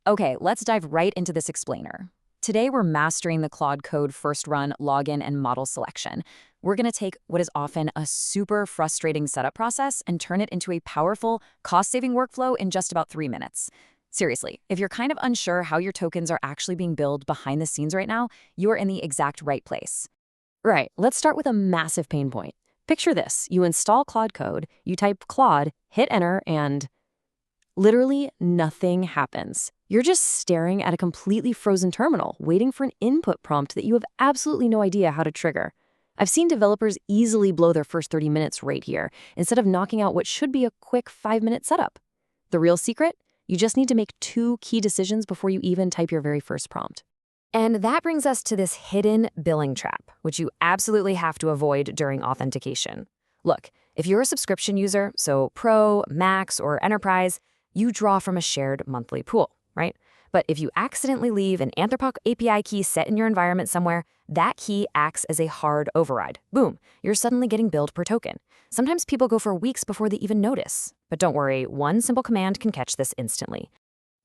Okay, let's dive right into this explainer. Today, we're mastering the Claude Code first run, login, and model selection. We're going to take what is often a super frustrating setup process and turn it into a powerful, cost-saving workflow in just about 3 minutes. Seriously, if you're kind of unsure how your tokens are actually being built behind the scenes right now, you are in the exact right place. Right, let's start with a massive pain point. Picture this, you install Claude Code, you type Claude, hit enter, and literally nothing happens. You're just staring at a completely frozen terminal, waiting for an input prompt that you have absolutely no idea how to trigger. I've seen developers easily blow their first 30 minutes right here, instead of knocking out what should be a quick 5-minute setup. The real secret? You just need to make 2 key decisions before you even type your very first prompt. And that brings us to this hidden billing trap, which you absolutely have to avoid during authentication. Look, if you're a subscription user, so Pro, Max, or Enterprise, you draw from a shared monthly pool, right? But if you accidentally leave an Anthropic API key set in your environment somewhere, that key acts as a hard override. Boom, you're suddenly getting billed per token. Sometimes people go for weeks before they even notice. But don't worry, one simple command can catch this instantly.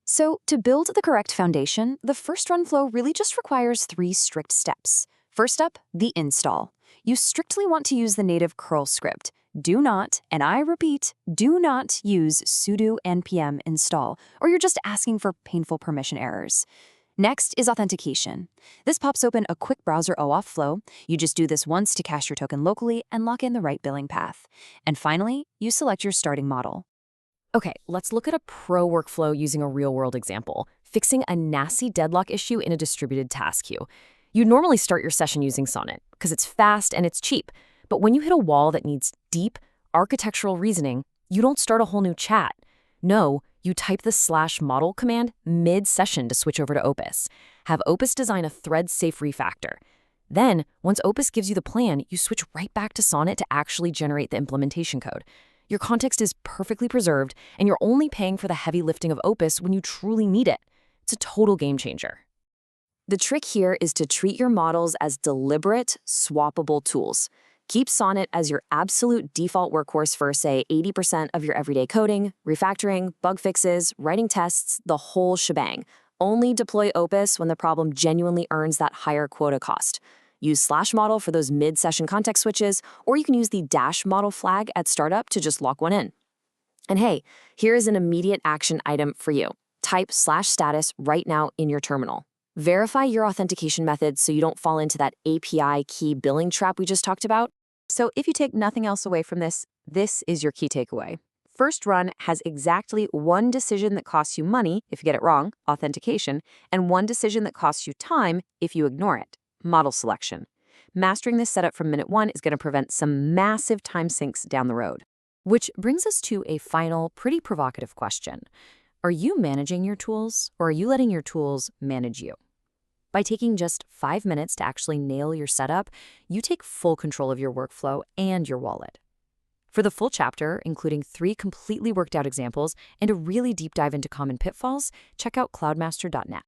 So, to build the correct foundation, the first run flow really just requires 3 strict steps. First up, the install. You strictly want to use the native curl script. Do not, and I repeat, do not use sudo npm install, or you're just asking for painful permission errors. Next is authentication. This pops open a quick browser OAuth flow. You just do this once to cache your token locally and lock in the right billing path. And finally, you select your starting model. Okay, let's look at a pro workflow using a real-world example, fixing a nasty deadlock issue in a distributed task queue. You'd normally start your session using Sonnet, because it's fast and it's cheap. But when you hit a wall that needs deep architectural reasoning, you don't start a whole new chat. No, you type the /model command mid-session to switch over to Opus. Have Opus design a thread-safe refactor. Then, once Opus gives you the plan, you switch right back to Sonnet to actually generate the implementation code. Your context is perfectly preserved, and you're only paying for the heavy lifting of Opus when you truly need it. It's a total game changer. The trick here is to treat your models as deliberate, swappable tools. Keep Sonnet as your absolute default workhorse for, say, 80% of your everyday coding, refactoring, bug fixes, writing tests, the whole shebang. Only deploy Opus when the problem genuinely earns that higher quota cost. Use /model for those mid-session context switches, or you can use the -model flag at startup to just lock one in. And hey, here is an immediate action item for you. Type /status right now in your terminal. Verify your authentication method so you don't fall into that API key billing trap we just talked about. So if you take nothing else away from this, this is your key takeaway. First run has exactly 1 decision that costs you money if you get it wrong, authentication, and 1 decision that costs you time if you ignore it, model selection. Mastering this setup from minute 1 is going to prevent some massive time sinks down the road. Which brings us to a final, pretty provocative question. Are you managing your tools, or are you letting your tools manage you? By taking just 5 minutes to actually nail your setup, you take full control of your workflow and your wallet. For the full chapter, including 3 completely worked out examples and a really deep dive into common pitfalls, check out cloudmaster.net.